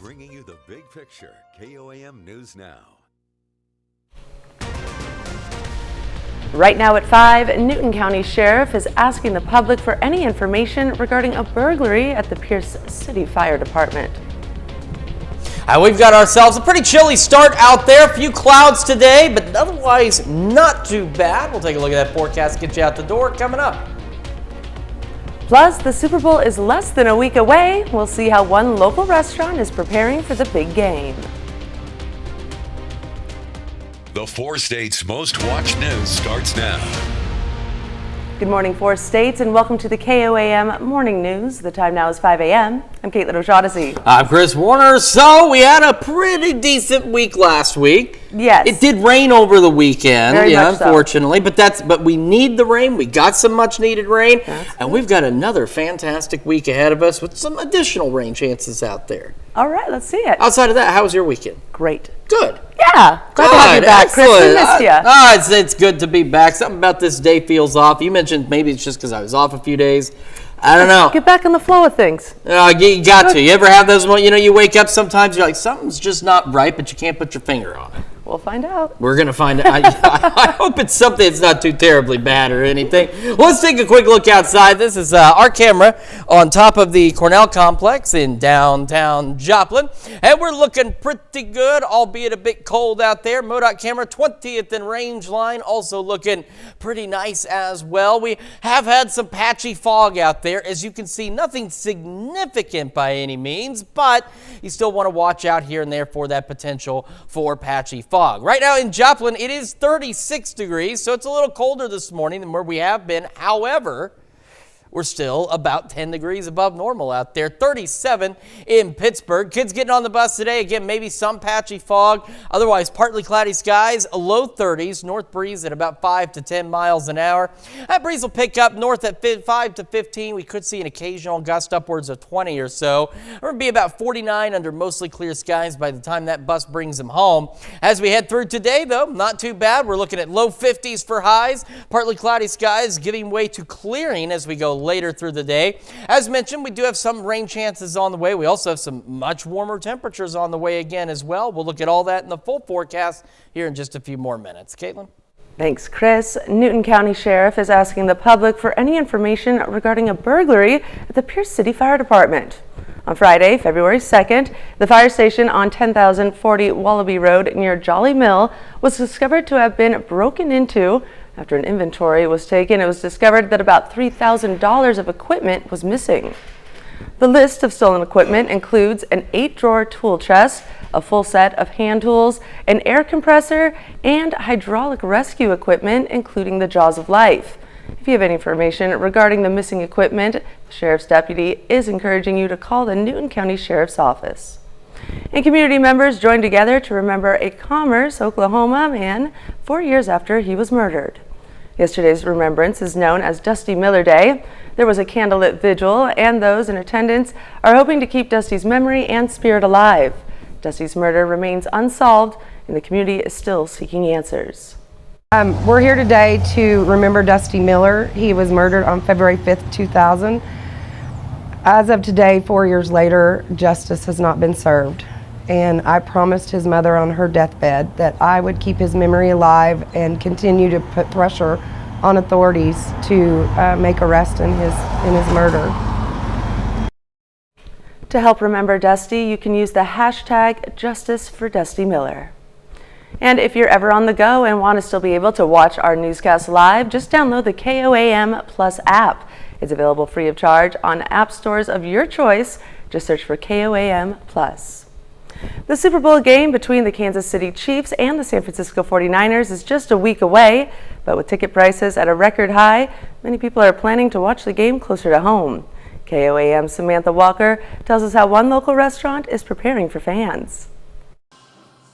bringing you the big picture. KOAM News Now. Right now at 5, Newton County Sheriff is asking the public for any information regarding a burglary at the Pierce City Fire Department. We've got ourselves a pretty chilly start out there. A few clouds today, but otherwise not too bad. We'll take a look at that forecast, get you out the door coming up. Plus, the Super Bowl is less than a week away. We'll see how one local restaurant is preparing for the big game. The 4 states' most watched news starts now. Good morning, 4 states, and welcome to the KOAM Morning News. The time now is 5 a.m. I'm Caitlin O'Shaughnessy. I'm Chris Warner. So we had a pretty decent week last week. Yes. It did rain over the weekend, Very much so. unfortunately, but we need the rain. We got some much needed rain, and we've got another fantastic week ahead of us with some additional rain chances out there. All right, let's see it. Outside of that, how was your weekend? Great. Good. Yeah, glad to have you back, Chris. We missed you. It's good to be back. Something about this day feels off. You mentioned maybe it's just because I was off a few days. I don't know. Get back in the flow of things. You got to. You ever have those moments, you wake up sometimes, you're like, something's just not right, but you can't put your finger on it. We'll find out. We're going to find out. I hope it's something that's not too terribly bad or anything. Let's take a quick look outside. This is our camera on top of the Cornell Complex in downtown Joplin. And we're looking pretty good, albeit a bit cold out there. MoDOT camera 20th and range line also looking pretty nice as well. We have had some patchy fog out there. As you can see, nothing significant by any means, but you still want to watch out here and there for that potential for patchy fog. Right now in Joplin, it is 36 degrees, so it's a little colder this morning than where we have been. However, we're still about 10 degrees above normal out there. 37 in Pittsburgh. Kids getting on the bus today. Again, maybe some patchy fog. Otherwise, partly cloudy skies, low 30s. North breeze at about 5 to 10 miles an hour. That breeze will pick up north at 5 to 15. We could see an occasional gust upwards of 20 or so. We're going to be about 49 under mostly clear skies by the time that bus brings them home. As we head through today, though, not too bad. We're looking at low 50s for highs. Partly cloudy skies giving way to clearing as we go later through the day. As mentioned, we do have some rain chances on the way. We also have some much warmer temperatures on the way again as well. We'll look at all that in the full forecast here in just a few more minutes. Caitlin? Thanks, Chris. Newton County Sheriff is asking the public for any information regarding a burglary at the Pierce City Fire Department. On Friday, February 2nd, the fire station on 10,040 Wallaby Road near Jolly Mill was discovered to have been broken into. After an inventory was taken, it was discovered that about $3,000 of equipment was missing. The list of stolen equipment includes an 8-drawer tool chest, a full set of hand tools, an air compressor, and hydraulic rescue equipment, including the Jaws of Life. If you have any information regarding the missing equipment, the Sheriff's Deputy is encouraging you to call the Newton County Sheriff's Office. And community members joined together to remember a Commerce, Oklahoma man 4 years after he was murdered. Yesterday's remembrance is known as Dusty Miller Day. There was a candlelit vigil, and those in attendance are hoping to keep Dusty's memory and spirit alive. Dusty's murder remains unsolved, and the community is still seeking answers. We're here today to remember Dusty Miller. He was murdered on February 5th, 2000. As of today, 4 years later, justice has not been served. And I promised his mother on her deathbed that I would keep his memory alive and continue to put pressure on authorities to make arrest in his murder. To help remember Dusty, you can use the hashtag Justice for Dusty Miller. And if you're ever on the go and want to still be able to watch our newscast live, just download the KOAM Plus app. It's available free of charge on app stores of your choice. Just search for KOAM Plus. The Super Bowl game between the Kansas City Chiefs and the San Francisco 49ers is just a week away, but with ticket prices at a record high, many people are planning to watch the game closer to home. KOAM's Samantha Walker tells us how one local restaurant is preparing for fans.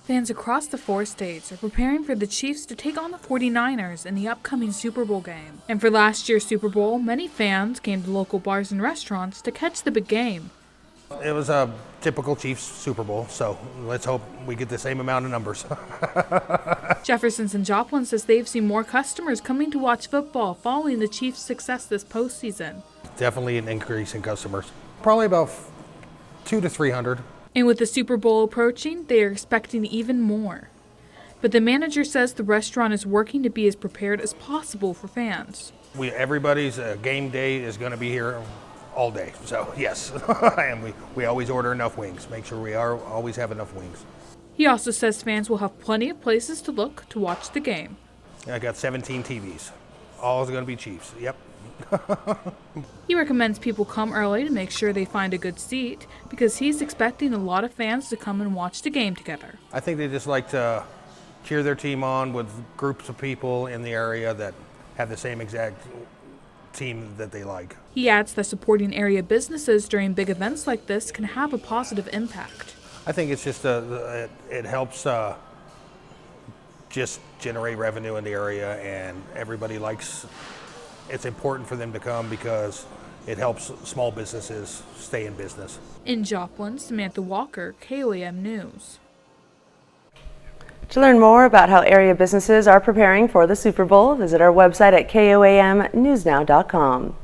Fans across the 4 states are preparing for the Chiefs to take on the 49ers in the upcoming Super Bowl game. And for last year's Super Bowl, many fans came to local bars and restaurants to catch the big game. It was a typical Chiefs Super Bowl, so let's hope we get the same amount of numbers. Jefferson's in Joplin says they've seen more customers coming to watch football following the Chiefs' success this postseason. Definitely an increase in customers. Probably about 200 to 300. And with the Super Bowl approaching, they are expecting even more. But the manager says the restaurant is working to be as prepared as possible for fans. Everybody's game day is going to be here all day, so yes. And we always order enough wings, make sure we always have enough wings. He also says fans will have plenty of places to look to watch the game. I got 17 TVs, all is going to be Chiefs, yep. He recommends people come early to make sure they find a good seat because he's expecting a lot of fans to come and watch the game together. I think they just like to cheer their team on with groups of people in the area that have the same exact team that they like. He adds that supporting area businesses during big events like this can have a positive impact. I think it's just it helps just generate revenue in the area, and everybody likes. It's important for them to come because it helps small businesses stay in business. In Joplin, Samantha Walker, KOAM News. To learn more about how area businesses are preparing for the Super Bowl, visit our website at KOAMnewsnow.com.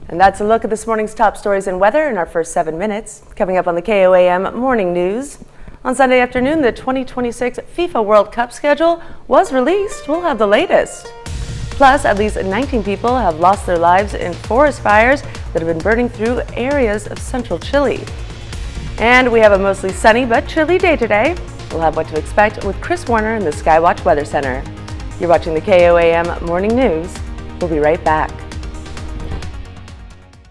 And that's a look at this morning's top stories and weather in our first 7 minutes. Coming up on the KOAM Morning News. On Sunday afternoon, the 2026 FIFA World Cup schedule was released. We'll have the latest. Plus, at least 19 people have lost their lives in forest fires that have been burning through areas of central Chile. And we have a mostly sunny but chilly day today. We'll have what to expect with Chris Warner in the Skywatch Weather Center. You're watching the KOAM Morning News. We'll be right back.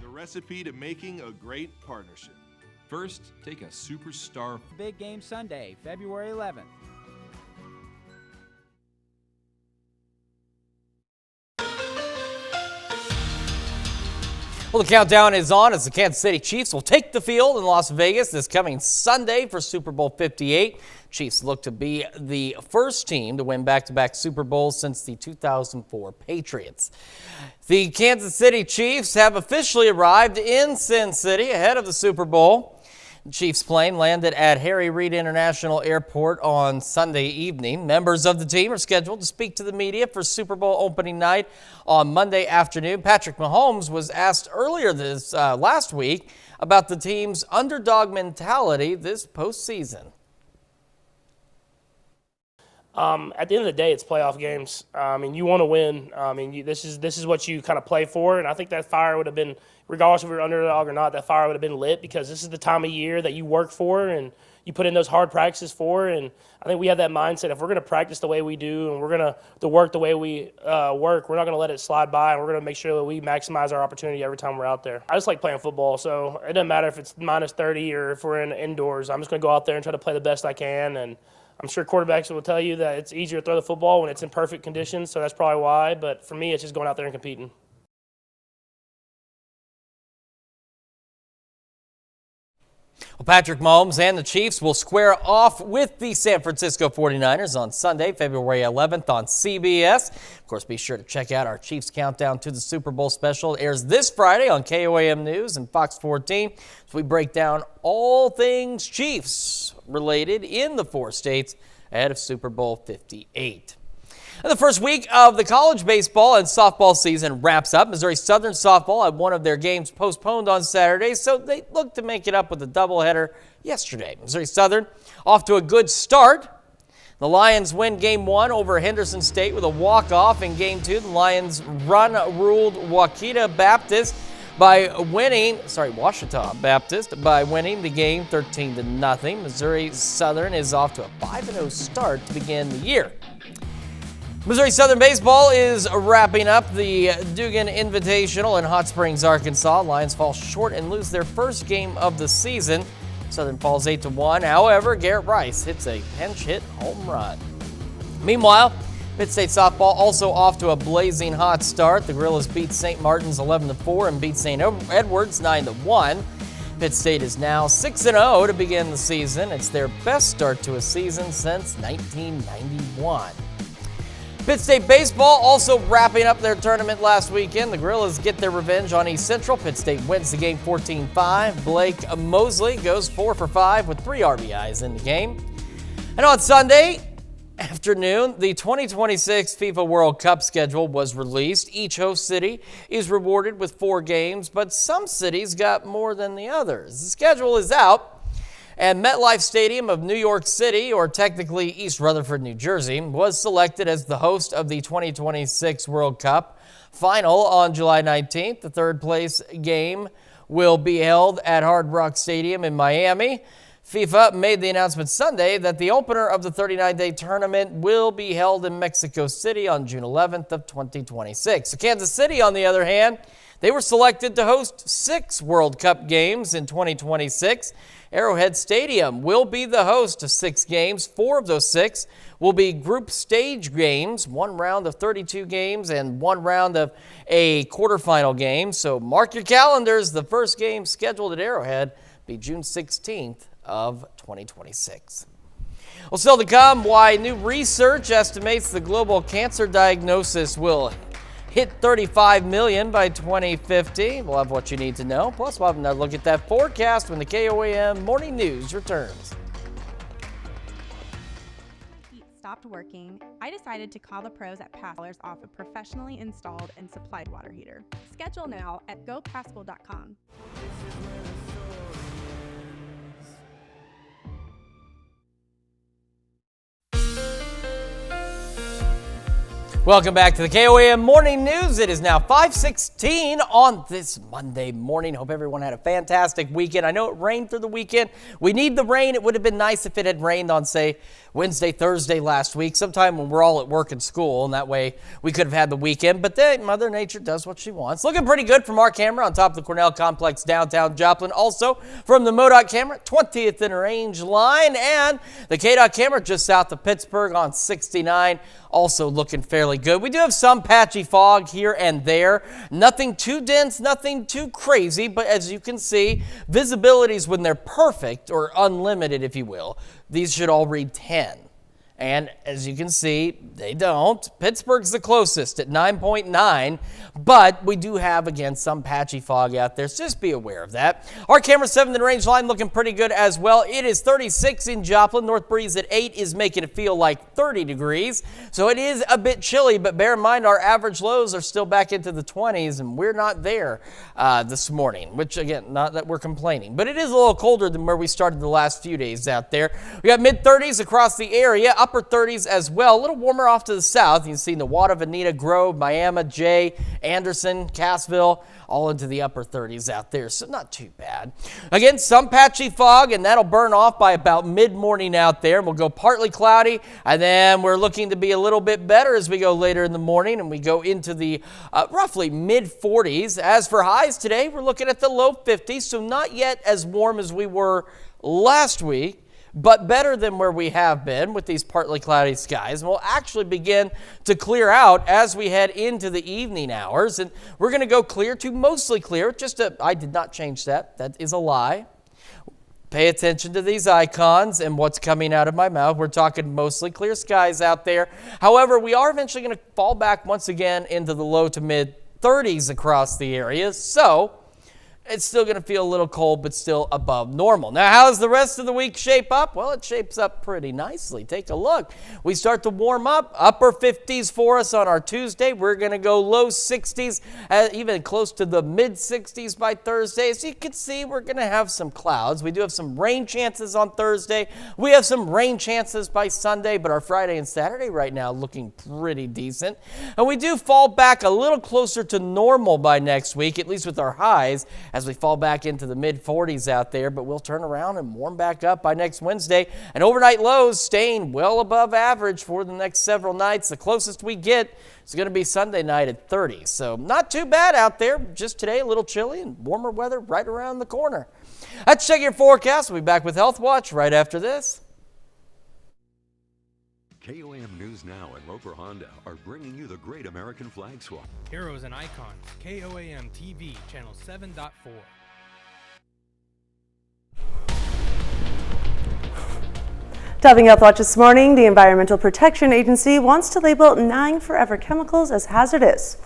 The recipe to making a great partnership. First, take a superstar. Big game Sunday, February 11th. Well, the countdown is on as the Kansas City Chiefs will take the field in Las Vegas this coming Sunday for Super Bowl 58. Chiefs look to be the first team to win back-to-back Super Bowls since the 2004 Patriots. The Kansas City Chiefs have officially arrived in Sin City ahead of the Super Bowl. The Chiefs plane landed at Harry Reid International Airport on Sunday evening. Members of the team are scheduled to speak to the media for Super Bowl opening night on Monday afternoon. Patrick Mahomes was asked earlier this last week about the team's underdog mentality this postseason. At the end of the day, it's playoff games. I mean, you want to win. I mean, this is what you kind of play for, and I think that fire would have been, regardless if we were underdog or not, that fire would have been lit because this is the time of year that you work for and you put in those hard practices for. And I think we have that mindset. If we're going to practice the way we do and we're going to work the way we work, we're not going to let it slide by, and we're going to make sure that we maximize our opportunity every time we're out there. I just like playing football, so it doesn't matter if it's minus 30 or if we're indoors. I'm just going to go out there and try to play the best I can. And I'm sure quarterbacks will tell you that it's easier to throw the football when it's in perfect conditions, so that's probably why. But for me, it's just going out there and competing. Well, Patrick Mahomes and the Chiefs will square off with the San Francisco 49ers on Sunday, February 11th on CBS. Of course, be sure to check out our Chiefs Countdown to the Super Bowl special. It airs this Friday on KOAM News and Fox 14. So we break down all things Chiefs related in the 4 states ahead of Super Bowl 58. And the first week of the college baseball and softball season wraps up. Missouri Southern softball had one of their games postponed on Saturday, so they looked to make it up with a doubleheader yesterday. Missouri Southern off to a good start. The Lions win Game 1 over Henderson State with a walk-off. In Game 2, the Lions ruled Washita Baptist by winning the game 13-0. Missouri Southern is off to a 5-0 start to begin the year. Missouri Southern baseball is wrapping up the Dugan Invitational in Hot Springs, Arkansas. Lions fall short and lose their first game of the season. Southern falls 8-1. However, Garrett Rice hits a pinch hit home run. Meanwhile, Pitt-State softball also off to a blazing hot start. The Gorillas beat St. Martin's 11-4 and beat St. Edwards 9-1. Pitt-State is now 6-0 to begin the season. It's their best start to a season since 1991. Pitt-State baseball also wrapping up their tournament last weekend. The Gorillas get their revenge on East Central. Pitt-State wins the game 14-5. Blake Mosley goes 4 for 5 with 3 RBIs in the game. And on Sunday afternoon, the 2026 FIFA World Cup schedule was released. Each host city is rewarded with 4 games, but some cities got more than the others. The schedule is out, And MetLife Stadium of New York City, or technically East Rutherford, New Jersey, was selected as the host of the 2026 World Cup final on July 19th. The third place game will be held at Hard Rock Stadium in Miami. FIFA made the announcement Sunday that the opener of the 39-day tournament will be held in Mexico City on June 11th of 2026. So Kansas City, on the other hand, they were selected to host 6 World Cup games in 2026. Arrowhead Stadium will be the host of 6 games. 4 of those 6 will be group stage games, 1 round of 32 games and 1 round of a quarterfinal game. So mark your calendars. The first game scheduled at Arrowhead will be June 16th of 2026. Well, still to come, why new research estimates the global cancer diagnosis will hit 35 million by 2050. We'll have what you need to know. Plus, we'll have another look at that forecast when the KOAM Morning News returns. Heat stopped working, I decided to call the pros at Paskal off a professionally installed and supplied water heater. Schedule now at gopaskal.com. Welcome back to the KOAM Morning News. It is now 5:16 on this Monday morning. Hope everyone had a fantastic weekend. I know it rained through the weekend. We need the rain. It would have been nice if it had rained on, say, Wednesday, Thursday last week, sometime when we're all at work and school, and that way we could have had the weekend. But then Mother Nature does what she wants. Looking pretty good from our camera on top of the Cornell Complex downtown Joplin. Also from the MoDOT camera, 20th in range line, and the KDOT camera just south of Pittsburgh on 69. Also looking fairly good. We do have some patchy fog here and there. Nothing too dense, nothing too crazy, but as you can see, visibilities when they're perfect or unlimited, if you will, these should all read 10. And as you can see, they don't. Pittsburgh's the closest at 9.9, but we do have, again, some patchy fog out there, so just be aware of that. Our camera 7th in range line looking pretty good as well. It is 36 in Joplin. North breeze at 8 is making it feel like 30 degrees, so it is a bit chilly, but bear in mind our average lows are still back into the 20s, and we're not there this morning, which, again, not that we're complaining, but it is a little colder than where we started the last few days out there. We got mid-30s across the area, upper 30s as well. A little warmer off to the south. You can see Newata, Veneta, Grove, Miami, Jay, Anderson, Cassville, all into the upper 30s out there, so not too bad. Again, some patchy fog, and that'll burn off by about mid-morning out there. We'll go partly cloudy, and then we're looking to be a little bit better as we go later in the morning, and we go into the roughly mid-40s. As for highs today, we're looking at the low 50s, so not yet as warm as we were last week, but better than where we have been with these partly cloudy skies. And we'll actually begin to clear out as we head into the evening hours. And we're going to go clear to mostly clear. I did not change that. That is a lie. Pay attention to these icons and what's coming out of my mouth. We're talking mostly clear skies out there. However, we are eventually going to fall back once again into the low to mid 30s across the area. So it's still going to feel a little cold, but still above normal. Now, how does the rest of the week shape up? Well, it shapes up pretty nicely. Take a look. We start to warm up. Upper 50s for us on our Tuesday. We're going to go low 60s, even close to the mid 60s by Thursday. As you can see, we're going to have some clouds. We do have some rain chances on Thursday. We have some rain chances by Sunday, but our Friday and Saturday right now looking pretty decent. And we do fall back a little closer to normal by next week, at least with our highs, as we fall back into the mid-40s out there, but we'll turn around and warm back up by next Wednesday. And overnight lows staying well above average for the next several nights. The closest we get is going to be Sunday night at 30. So not too bad out there. Just today, a little chilly and warmer weather right around the corner. Let's check your forecast. We'll be back with Health Watch right after this. KOAM News Now and Roper Honda are bringing you the Great American Flag Swap. Heroes and Icons, KOAM TV, channel 7.4. Topping Health Watch this morning, the Environmental Protection Agency wants to label 9 forever chemicals as hazardous.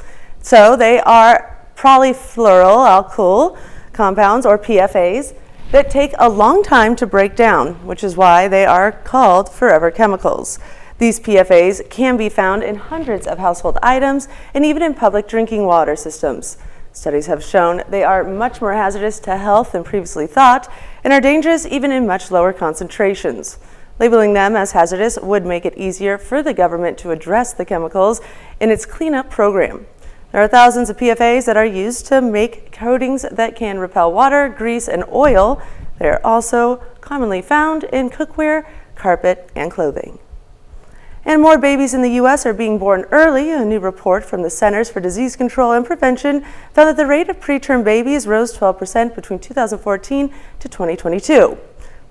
So they are polyfluoroalkyl compounds, or PFAs, that take a long time to break down, which is why they are called forever chemicals. These PFAs can be found in hundreds of household items and even in public drinking water systems. Studies have shown they are much more hazardous to health than previously thought, and are dangerous even in much lower concentrations. Labeling them as hazardous would make it easier for the government to address the chemicals in its cleanup program. There are thousands of PFAs that are used to make coatings that can repel water, grease, and oil. They are also commonly found in cookware, carpet, and clothing. And more babies in the U.S. are being born early. A new report from the Centers for Disease Control and Prevention found that the rate of preterm babies rose 12% between 2014 to 2022.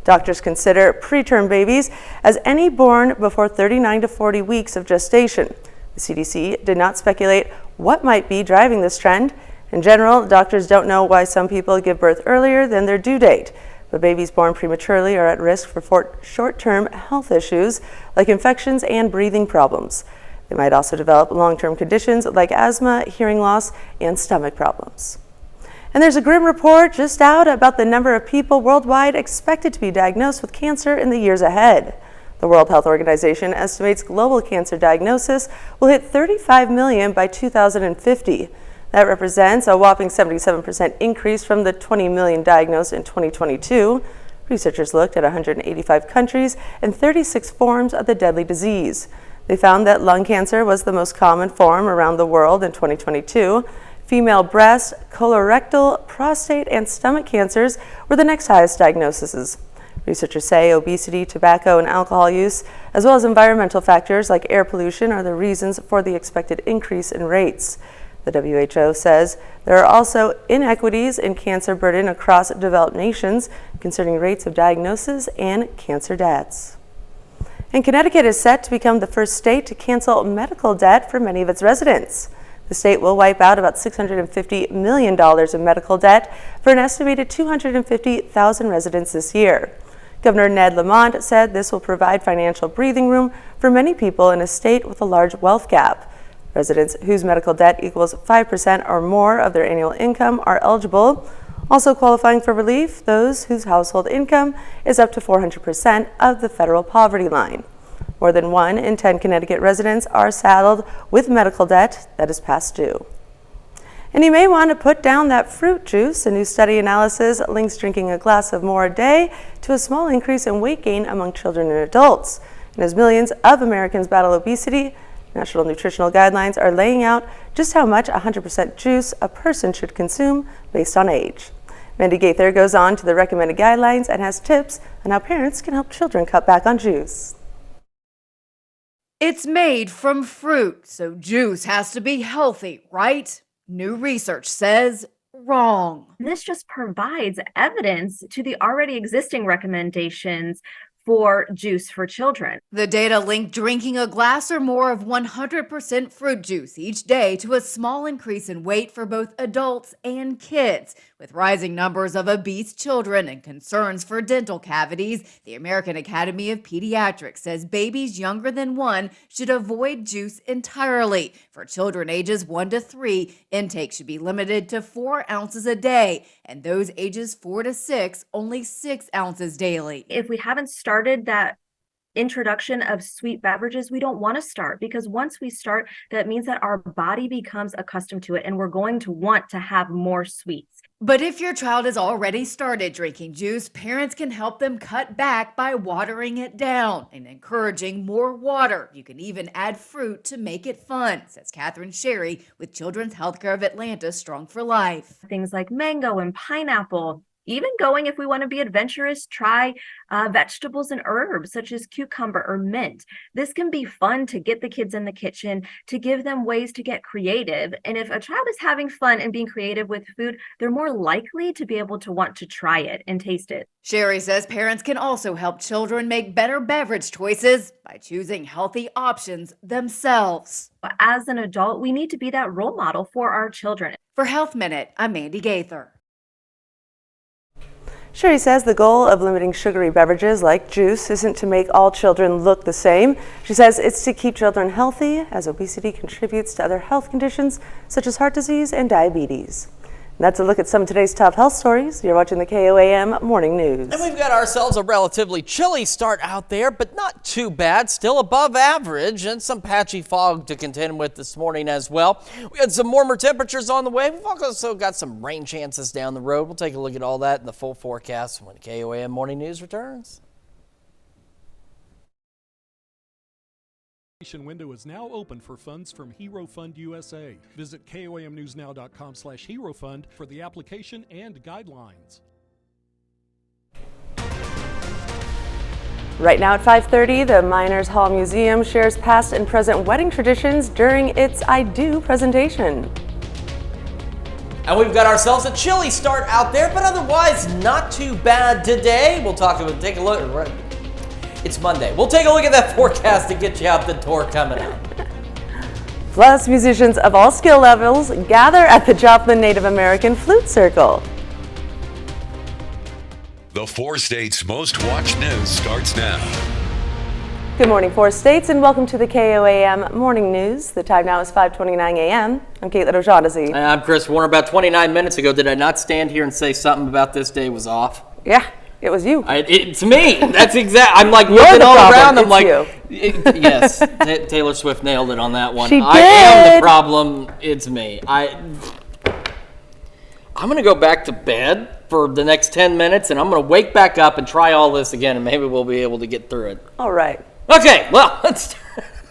Doctors consider preterm babies as any born before 39 to 40 weeks of gestation. The CDC did not speculate what might be driving this trend. In general, doctors don't know why some people give birth earlier than their due date, but babies born prematurely are at risk for short-term health issues like infections and breathing problems. They might also develop long-term conditions like asthma, hearing loss, and stomach problems. And there's a grim report just out about the number of people worldwide expected to be diagnosed with cancer in the years ahead. The World Health Organization estimates global cancer diagnosis will hit 35 million by 2050. That represents a whopping 77% increase from the 20 million diagnosed in 2022. Researchers looked at 185 countries and 36 forms of the deadly disease. They found that lung cancer was the most common form around the world in 2022. Female breast, colorectal, prostate, and stomach cancers were the next highest diagnoses. Researchers say obesity, tobacco, and alcohol use, as well as environmental factors like air pollution, are the reasons for the expected increase in rates. The WHO says there are also inequities in cancer burden across developed nations concerning rates of diagnosis and cancer deaths. And Connecticut is set to become the first state to cancel medical debt for many of its residents. The state will wipe out about $650 million in medical debt for an estimated 250,000 residents this year. Governor Ned Lamont said this will provide financial breathing room for many people in a state with a large wealth gap. Residents whose medical debt equals 5% or more of their annual income are eligible. Also qualifying for relief, those whose household income is up to 400% of the federal poverty line. More than 1 in 10 Connecticut residents are saddled with medical debt that is past due. And you may want to put down that fruit juice. A new study analysis links drinking a glass of more a day to a small increase in weight gain among children and adults. And as millions of Americans battle obesity, national nutritional guidelines are laying out just how much 100% juice a person should consume based on age. Mandy Gaither goes on to the recommended guidelines and has tips on how parents can help children cut back on juice. It's made from fruit, so juice has to be healthy, right? New research says wrong. This just provides evidence to the already existing recommendations for juice for children. The data link drinking a glass or more of 100% fruit juice each day to a small increase in weight for both adults and kids. With rising numbers of obese children and concerns for dental cavities, the American Academy of Pediatrics says babies younger than 1 should avoid juice entirely. For children ages 1 to 3, intake should be limited to 4 ounces a day, and those ages 4 to 6, only 6 ounces daily. If we haven't started that introduction of sweet beverages, we don't want to start, because once we start, that means that our body becomes accustomed to it and we're going to want to have more sweets. But if your child has already started drinking juice, parents can help them cut back by watering it down and encouraging more water. You can even add fruit to make it fun, says Catherine Sherry with Children's Healthcare of Atlanta Strong for Life. Things like mango and pineapple. Even going, if we want to be adventurous, try vegetables and herbs such as cucumber or mint. This can be fun to get the kids in the kitchen, to give them ways to get creative. And if a child is having fun and being creative with food, they're more likely to be able to want to try it and taste it. Sherry says parents can also help children make better beverage choices by choosing healthy options themselves. As an adult, we need to be that role model for our children. For Health Minute, I'm Mandy Gaither. Sherry says the goal of limiting sugary beverages like juice isn't to make all children look the same. She says it's to keep children healthy, as obesity contributes to other health conditions such as heart disease and diabetes. That's a look at some of today's top health stories. You're watching the KOAM Morning News. And we've got ourselves a relatively chilly start out there, but not too bad. Still above average, and some patchy fog to contend with this morning as well. We had some warmer temperatures on the way. We've also got some rain chances down the road. We'll take a look at all that in the full forecast when KOAM Morning News returns. Window is now open for funds from Hero Fund USA. Visit KOAMNewsNow.com/HeroFund for the application and guidelines. Right now at 5:30, the Miners Hall Museum shares past and present wedding traditions during its I Do presentation. And we've got ourselves a chilly start out there, but otherwise not too bad today. We'll take a look. It's Monday. We'll take a look at that forecast to get you out the door coming up. Plus, musicians of all skill levels gather at the Joplin Native American Flute Circle. The 4 states' most watched news starts now. Good morning, 4 states, and welcome to the KOAM Morning News. The time now is 5:29 a.m. I'm Caitlin O'Shaughnessy. And I'm Chris Warner. About 29 minutes ago, did I not stand here and say something about this day was off? Yeah. It was you. It's me. That's exact. I'm like You're looking all problem. around. I'm it's like, you. Yes, Taylor Swift nailed it on that one. She I am did. the problem. It's me. I'm gonna go back to bed for the next 10 minutes, and I'm gonna wake back up and try all this again, and maybe we'll be able to get through it. All right. Okay. Well, let's.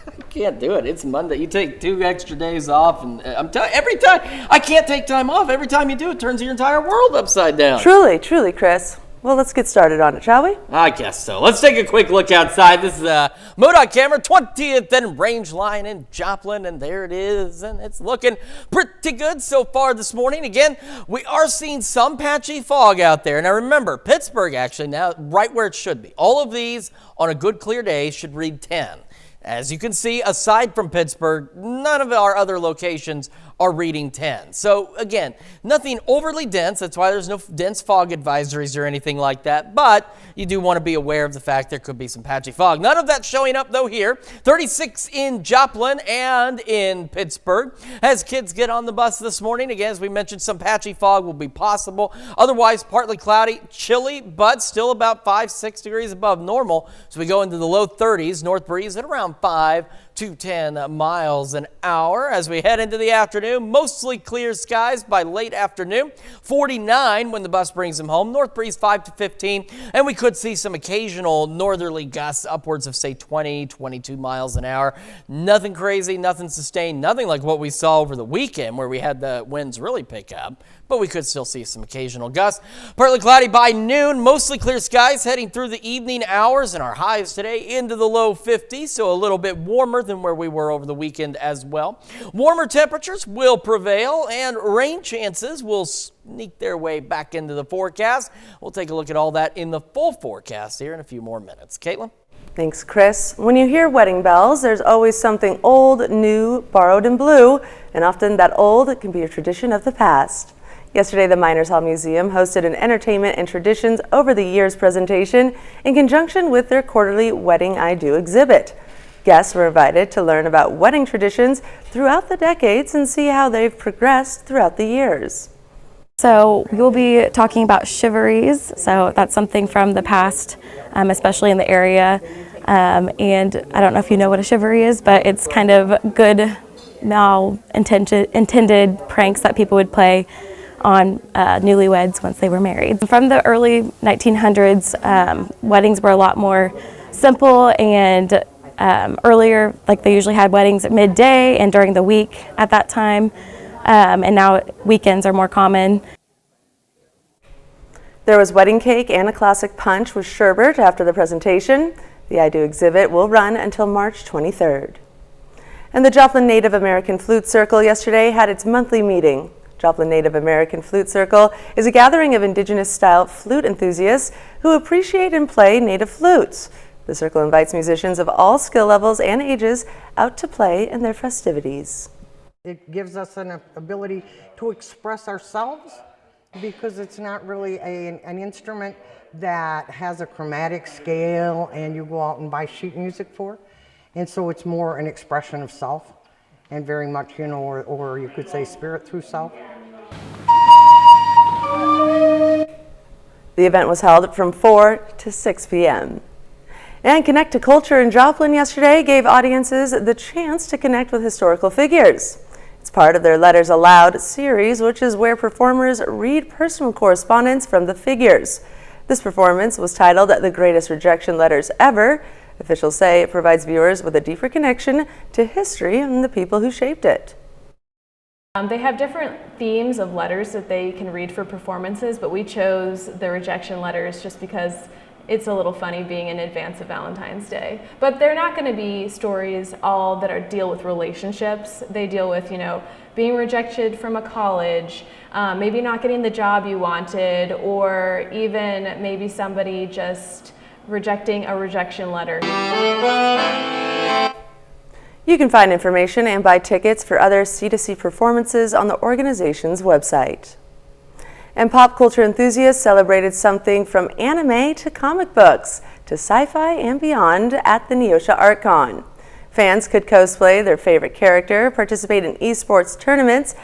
I can't do it. It's Monday. You take 2 extra days off, and I'm telling you, every time I can't take time off. Every time you do, it turns your entire world upside down. Truly, Chris. Well, let's get started on it, shall we? I guess so. Let's take a quick look outside. This is a MoDOT camera, 20th and Range Line in Joplin, and there it is, and it's looking pretty good so far this morning. Again, we are seeing some patchy fog out there. Now remember, Pittsburgh actually now right where it should be. All of these on a good clear day should read 10. As you can see, aside from Pittsburgh, none of our other locations are reading 10. So again, nothing overly dense. That's why there's no dense fog advisories or anything like that. But you do want to be aware of the fact there could be some patchy fog. None of that showing up though here. 36 in Joplin and in Pittsburgh. As kids get on the bus this morning, again, as we mentioned, some patchy fog will be possible. Otherwise, partly cloudy, chilly, but still about 5-6 degrees above normal. So we go into the low 30s, north breeze at around 5 to 10 miles an hour. As we head into the afternoon, mostly clear skies by late afternoon. 49 when the bus brings them home. North breeze 5 to 15. And we could see some occasional northerly gusts upwards of, say, 20, 22 miles an hour. Nothing crazy, nothing sustained, nothing like what we saw over the weekend where we had the winds really pick up. But we could still see some occasional gusts. Partly cloudy by noon, mostly clear skies heading through the evening hours, and our highs today into the low 50s, so a little bit warmer than where we were over the weekend as well. Warmer temperatures will prevail, and rain chances will sneak their way back into the forecast. We'll take a look at all that in the full forecast here in a few more minutes. Caitlin? Thanks, Chris. When you hear wedding bells, there's always something old, new, borrowed, and blue, and often that old can be a tradition of the past. Yesterday, the Miners Hall Museum hosted an Entertainment and Traditions Over the Years presentation in conjunction with their quarterly Wedding I Do exhibit. Guests were invited to learn about wedding traditions throughout the decades and see how they've progressed throughout the years. So we'll be talking about chivalries. So that's something from the past, especially in the area. And I don't know if you know what a chivalry is, but it's kind of good intended pranks that people would play on newlyweds once they were married. From the early 1900s, weddings were a lot more simple and earlier, like they usually had weddings at midday and during the week at that time, and now weekends are more common. There was wedding cake and a classic punch with sherbet after the presentation. The I Do exhibit will run until March 23rd. And the Joplin Native American Flute Circle yesterday had its monthly meeting. Joplin Native American Flute Circle is a gathering of indigenous-style flute enthusiasts who appreciate and play native flutes. The circle invites musicians of all skill levels and ages out to play in their festivities. It gives us an ability to express ourselves because it's not really an instrument that has a chromatic scale and you go out and buy sheet music for. And so it's more an expression of self and very much, or you could say spirit through self. The event was held from 4 to 6 p.m. And Connect to Culture in Joplin yesterday gave audiences the chance to connect with historical figures. It's part of their Letters Aloud series, which is where performers read personal correspondence from the figures. This performance was titled The Greatest Rejection Letters Ever. Officials say it provides viewers with a deeper connection to history and the people who shaped it. They have different themes of letters that they can read for performances, but we chose the rejection letters just because it's a little funny being in advance of Valentine's Day. But they're not going to be stories all that deal with relationships. They deal with, being rejected from a college, maybe not getting the job you wanted, or even maybe somebody just rejecting a rejection letter. You can find information and buy tickets for other C2C performances on the organization's website. And pop culture enthusiasts celebrated something from anime to comic books to sci-fi and beyond at the Neosho Art Con. Fans could cosplay their favorite character, participate in esports tournaments.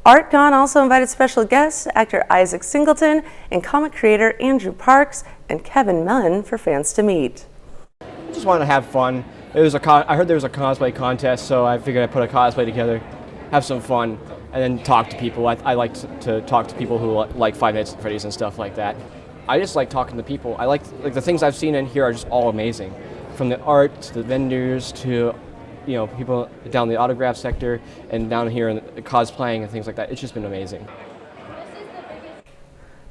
Art Con also invited special guests, actor Isaac Singleton and comic creator Andrew Parks and Kevin Mellon for fans to meet. I just wanted to have fun. I heard there was a cosplay contest, so I figured I'd put a cosplay together, have some fun, and then talk to people. I like to talk to people who like Five Nights at Freddy's and stuff like that. I just like talking to people. I like the things I've seen in here are just all amazing, from the art to the vendors to people down the autograph sector and down here in the cosplaying and things like that. It's just been amazing.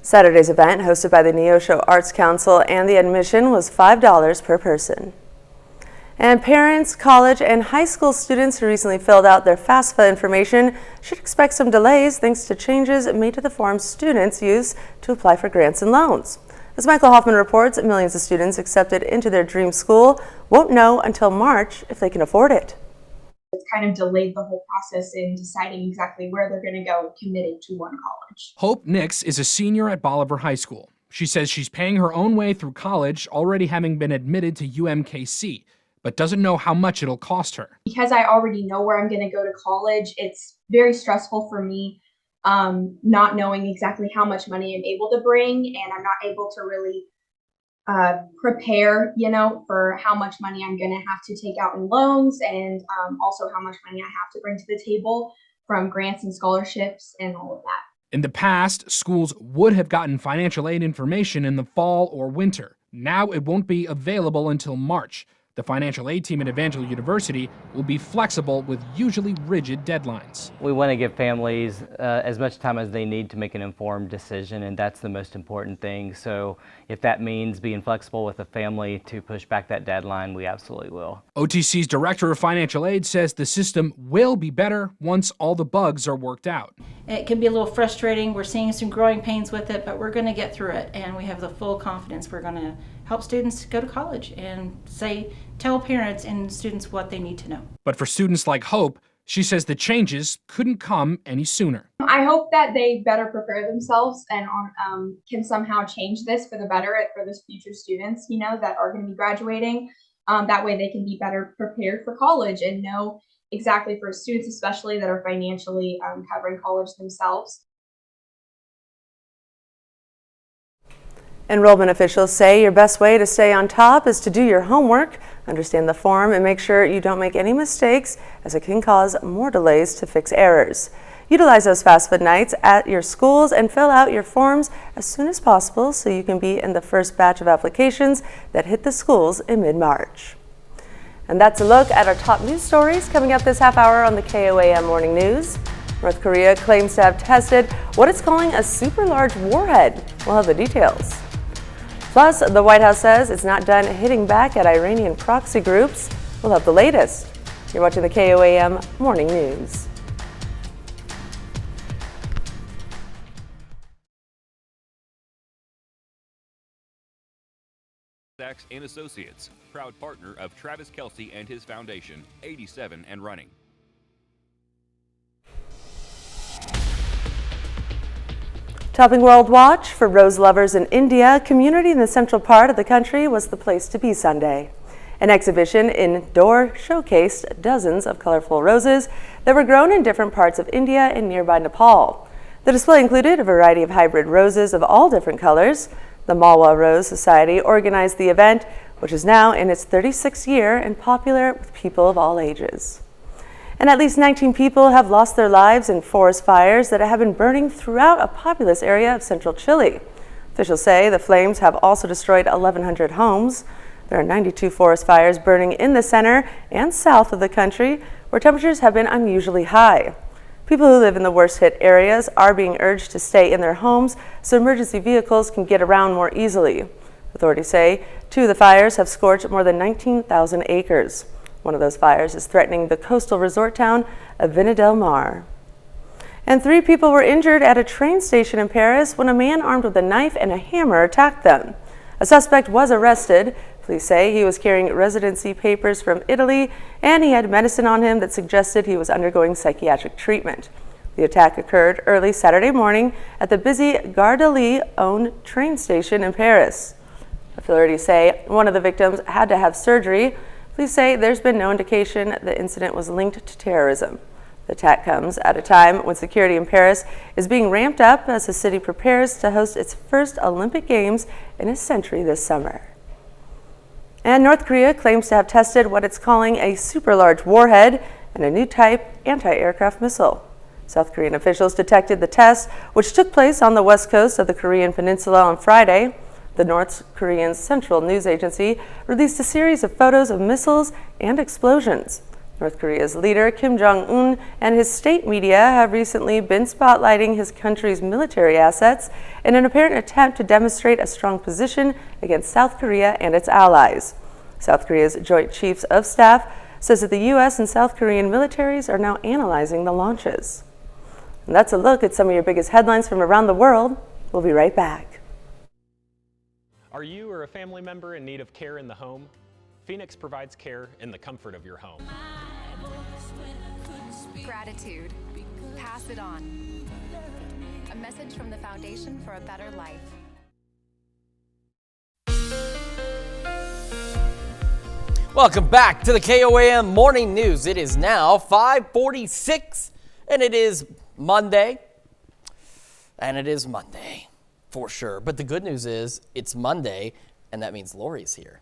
Saturday's event, hosted by the Neosho Arts Council, and the admission was $5 per person. And parents, college, and high school students who recently filled out their FAFSA information should expect some delays thanks to changes made to the forms students use to apply for grants and loans. As Michael Hoffman reports, millions of students accepted into their dream school won't know until March if they can afford it. It's kind of delayed the whole process in deciding exactly where they're going to go committed to one college. Hope Nix is a senior at Bolivar High School. She says she's paying her own way through college, already having been admitted to UMKC, but doesn't know how much it'll cost her. Because I already know where I'm going to go to college, it's very stressful for me not knowing exactly how much money I'm able to bring, and I'm not able to really prepare, for how much money I'm going to have to take out in loans, and also how much money I have to bring to the table from grants and scholarships and all of that. In the past, schools would have gotten financial aid information in the fall or winter. Now it won't be available until March. The financial aid team at Evangel University will be flexible with usually rigid deadlines. We want to give families as much time as they need to make an informed decision, and that's the most important thing. So if that means being flexible with a family to push back that deadline, we absolutely will. OTC's Director of Financial Aid says the system will be better once all the bugs are worked out. It can be a little frustrating. We're seeing some growing pains with it, but we're going to get through it, and we have the full confidence we're going to help students go to college and tell parents and students what they need to know. But for students like Hope, she says the changes couldn't come any sooner. I hope that they better prepare themselves and can somehow change this for the better for those future students, that are going to be graduating. That way they can be better prepared for college and know exactly, for students especially that are financially covering college themselves. Enrollment officials say your best way to stay on top is to do your homework, understand the form, and make sure you don't make any mistakes, as it can cause more delays to fix errors. Utilize those FAFSA nights at your schools and fill out your forms as soon as possible so you can be in the first batch of applications that hit the schools in mid-March. And that's a look at our top news stories coming up this half hour on the KOAM Morning News. North Korea claims to have tested what it's calling a super large warhead. We'll have the details. Plus, the White House says it's not done hitting back at Iranian proxy groups. We'll have the latest. You're watching the KOAM Morning News. Sachs & Associates, proud partner of Travis Kelce and his foundation, 87 and running. Topping World Watch for rose lovers in India, community in the central part of the country was the place to be Sunday. An exhibition indoor showcased dozens of colorful roses that were grown in different parts of India and nearby Nepal. The display included a variety of hybrid roses of all different colors. The Malwa Rose Society organized the event, which is now in its 36th year and popular with people of all ages. And at least 19 people have lost their lives in forest fires that have been burning throughout a populous area of central Chile. Officials say the flames have also destroyed 1,100 homes. There are 92 forest fires burning in the center and south of the country, where temperatures have been unusually high. People who live in the worst hit areas are being urged to stay in their homes so emergency vehicles can get around more easily. Authorities say 2 of the fires have scorched more than 19,000 acres. One of those fires is threatening the coastal resort town of Vina del Mar. And 3 people were injured at a train station in Paris when a man armed with a knife and a hammer attacked them. A suspect was arrested. Police say he was carrying residency papers from Italy and he had medicine on him that suggested he was undergoing psychiatric treatment. The attack occurred early Saturday morning at the busy Gare de Lyon-owned train station in Paris. Authorities say one of the victims had to have surgery. Police say there's been no indication the incident was linked to terrorism. The attack comes at a time when security in Paris is being ramped up as the city prepares to host its first Olympic Games in a century this summer. And North Korea claims to have tested what it's calling a super large warhead and a new type anti-aircraft missile. South Korean officials detected the test, which took place on the west coast of the Korean peninsula on Friday. The North Korean Central News Agency released a series of photos of missiles and explosions. North Korea's leader, Kim Jong-un, and his state media have recently been spotlighting his country's military assets in an apparent attempt to demonstrate a strong position against South Korea and its allies. South Korea's Joint Chiefs of Staff says that the U.S. and South Korean militaries are now analyzing the launches. And that's a look at some of your biggest headlines from around the world. We'll be right back. Are you or a family member in need of care in the home? Phoenix provides care in the comfort of your home. Gratitude. Pass it on. A message from the Foundation for a Better Life. Welcome back to the KOAM Morning News. It is now 5:46 and it is Monday. And it is Monday for sure. But the good news is it's Monday and that means Lori's here.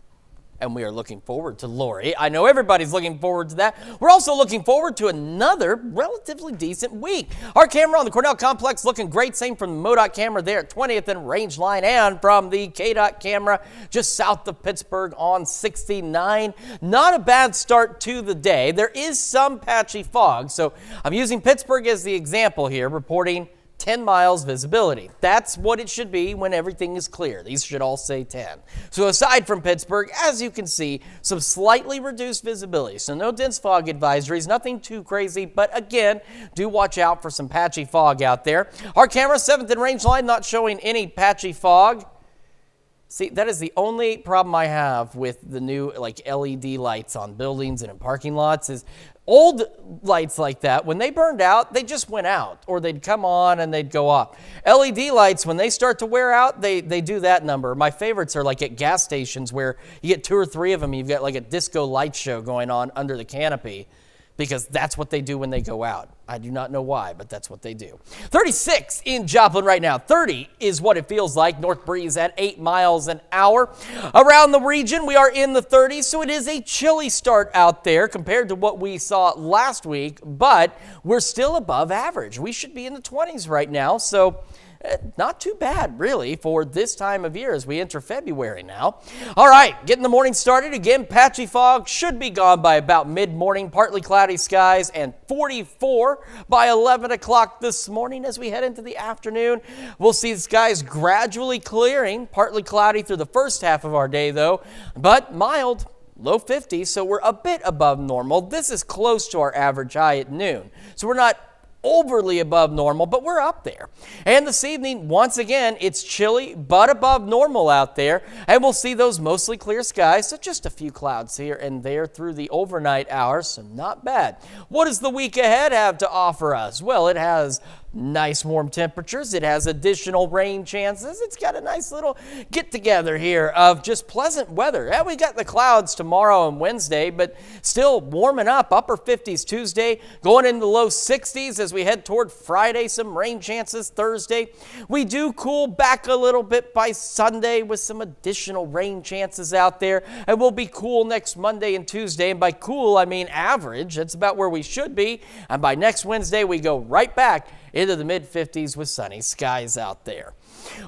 And we are looking forward to Lori. I know everybody's looking forward to that. We're also looking forward to another relatively decent week. Our camera on the Cornell Complex looking great. Same from the MoDOT camera there at 20th and Range Line, and from the KDOT camera just south of Pittsburgh on 69. Not a bad start to the day. There is some patchy fog, so I'm using Pittsburgh as the example here, reporting 10 miles visibility. That's what it should be when everything is clear. These should all say 10. So aside from Pittsburgh, as you can see, some slightly reduced visibility. So no dense fog advisories, nothing too crazy, but again, do watch out for some patchy fog out there. Our camera, 7th and Range Line, not showing any patchy fog. See, that is the only problem I have with the new LED lights on buildings and in parking lots is old lights like that, when they burned out, they just went out, or they'd come on and they'd go off. LED lights, when they start to wear out, they do that number. My favorites are like at gas stations where you get 2 or 3 of them, you've got like a disco light show going on under the canopy, because that's what they do when they go out. I do not know why, but that's what they do. 36 in Joplin right now. 30 is what it feels like. North breeze at 8 miles an hour. Around the region, we are in the 30s, so it is a chilly start out there compared to what we saw last week, but we're still above average. We should be in the 20s right now, so not too bad, really, for this time of year as we enter February now. All right, getting the morning started. Again, patchy fog should be gone by about mid-morning. Partly cloudy skies and 44 by 11 o'clock this morning. As we head into the afternoon, we'll see the skies gradually clearing. Partly cloudy through the first half of our day, though, but mild. Low 50s, so we're a bit above normal. This is close to our average high at noon, so we're not overly above normal, but we're up there. And this evening, once again, it's chilly but above normal out there, and we'll see those mostly clear skies, so just a few clouds here and there through the overnight hours, so not bad. What does the week ahead have to offer us? Well, it has nice warm temperatures. It has additional rain chances. It's got a nice little get together here of just pleasant weather. Yeah, we got the clouds tomorrow and Wednesday, but still warming up. Upper 50s Tuesday, going into the low 60s as we head toward Friday. Some rain chances Thursday. We do cool back a little bit by Sunday with some additional rain chances out there. And we'll be cool next Monday and Tuesday. And by cool, I mean average. That's about where we should be. And by next Wednesday, we go right back into the mid-50s with sunny skies out there.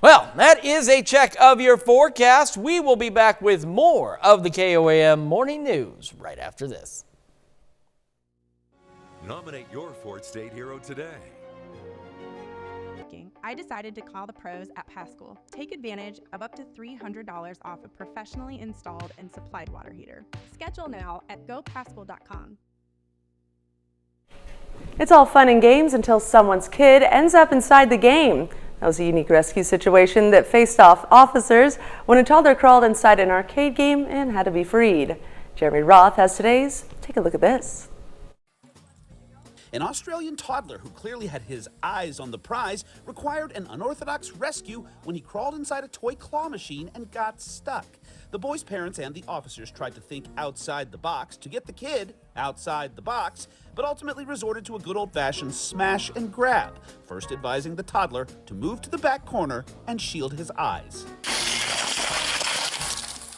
Well, that is a check of your forecast. We will be back with more of the KOAM Morning News right after this. Nominate your Fort State hero today. I decided to call the pros at Pascal. Take advantage of up to $300 off a professionally installed and supplied water heater. Schedule now at gopascal.com. It's all fun and games until someone's kid ends up inside the game. That was a unique rescue situation that faced off officers when a toddler crawled inside an arcade game and had to be freed. Jeremy Roth has today's. Take a look at this. An Australian toddler who clearly had his eyes on the prize required an unorthodox rescue when he crawled inside a toy claw machine and got stuck. The boy's parents and the officers tried to think outside the box to get the kid outside the box, but ultimately resorted to a good old-fashioned smash and grab, first advising the toddler to move to the back corner and shield his eyes.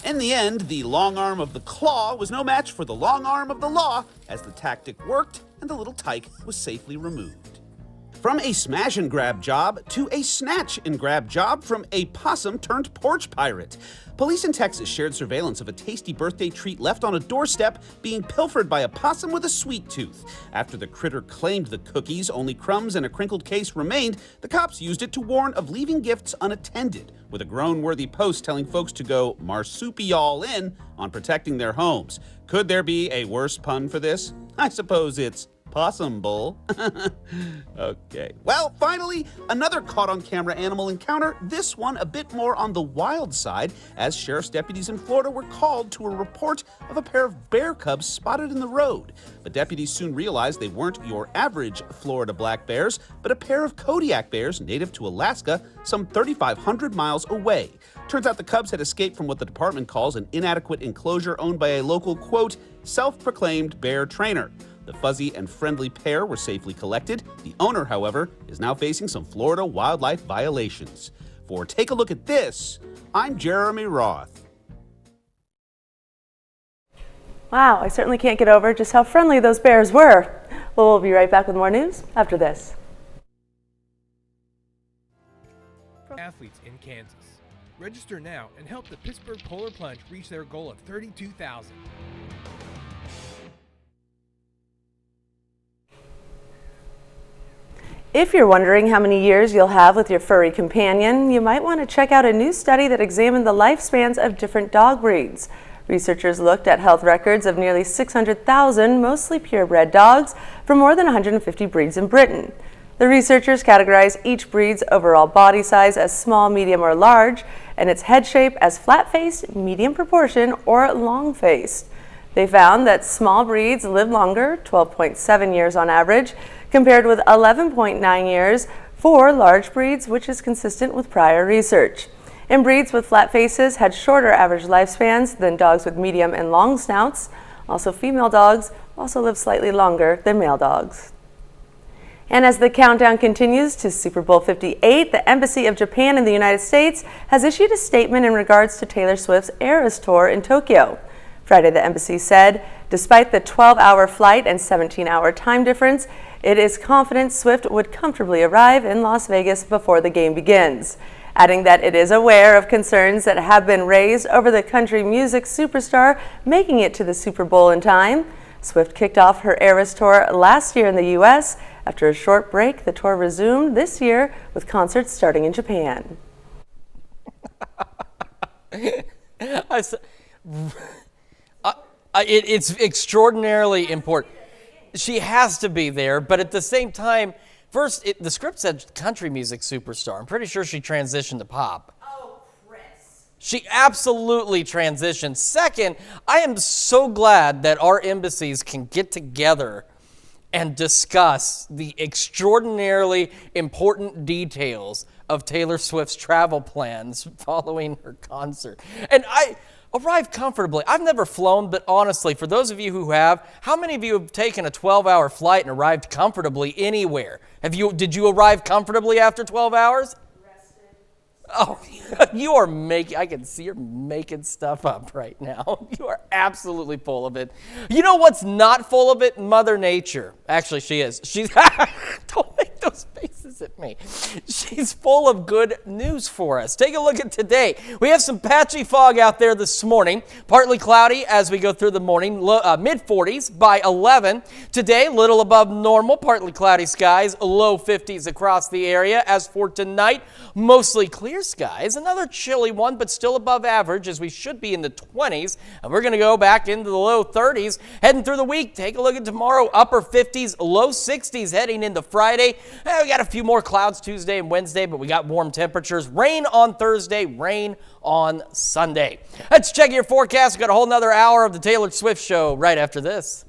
In the end, the long arm of the claw was no match for the long arm of the law, as the tactic worked and the little tyke was safely removed. From a smash and grab job to a snatch and grab job from a possum turned porch pirate. Police in Texas shared surveillance of a tasty birthday treat left on a doorstep being pilfered by a possum with a sweet tooth. After the critter claimed the cookies, only crumbs and a crinkled case remained. The cops used it to warn of leaving gifts unattended, with a groan-worthy post telling folks to go marsupial in on protecting their homes. Could there be a worse pun for this? I suppose it's possum bull. Okay. Well, finally, another caught-on-camera animal encounter, this one a bit more on the wild side, as sheriff's deputies in Florida were called to a report of a pair of bear cubs spotted in the road. But deputies soon realized they weren't your average Florida black bears, but a pair of Kodiak bears native to Alaska, some 3,500 miles away. Turns out the cubs had escaped from what the department calls an inadequate enclosure owned by a local, quote, self-proclaimed bear trainer. The fuzzy and friendly pair were safely collected. The owner, however, is now facing some Florida wildlife violations. For Take a Look at This, I'm Jeremy Roth. Wow, I certainly can't get over just how friendly those bears were. Well, we'll be right back with more news after this. Athletes in Kansas. Register now and help the Pittsburgh Polar Plunge reach their goal of 32,000. If you're wondering how many years you'll have with your furry companion, you might want to check out a new study that examined the lifespans of different dog breeds. Researchers looked at health records of nearly 600,000 mostly purebred dogs from more than 150 breeds in Britain. The researchers categorized each breed's overall body size as small, medium, or large, and its head shape as flat-faced, medium proportion, or long-faced. They found that small breeds live longer, 12.7 years on average, compared with 11.9 years for large breeds, which is consistent with prior research. And breeds with flat faces had shorter average lifespans than dogs with medium and long snouts. Also, female dogs also live slightly longer than male dogs. And as the countdown continues to Super Bowl 58, the Embassy of Japan in the United States has issued a statement in regards to Taylor Swift's Eras Tour in Tokyo. Friday, the embassy said, despite the 12-hour flight and 17-hour time difference, it is confident Swift would comfortably arrive in Las Vegas before the game begins, adding that it is aware of concerns that have been raised over the country music superstar making it to the Super Bowl in time. Swift kicked off her Eras Tour last year in the U.S. After a short break, the tour resumed this year with concerts starting in Japan. It's extraordinarily important. She has to be there, but at the same time, first, the script said country music superstar. I'm pretty sure she transitioned to pop. Oh, Chris. She absolutely transitioned. Second, I am so glad that our embassies can get together and discuss the extraordinarily important details of Taylor Swift's travel plans following her concert. And Arrive comfortably. I've never flown, but honestly, for those of you who have, how many of you have taken a 12-hour flight and arrived comfortably anywhere? Did you arrive comfortably after 12 hours? Oh, you are I can see you're making stuff up right now. You are absolutely full of it. You know what's not full of it? Mother Nature. Actually, she is. Don't make those faces at me. She's full of good news for us. Take a look at today. We have some patchy fog out there this morning. Partly cloudy as we go through the morning. Mid-40s by 11. Today, little above normal. Partly cloudy skies. Low 50s across the area. As for tonight, mostly clear skies. Another chilly one, but still above average as we should be in the 20s. And we're going to go back into the low 30s. Heading through the week, take a look at tomorrow. Upper 50s, low 60s heading into Friday. We got a few more clouds Tuesday and Wednesday, but we got warm temperatures. Rain on Thursday, rain on Sunday. Let's check your forecast. We've got a whole nother hour of the Taylor Swift Show right after this.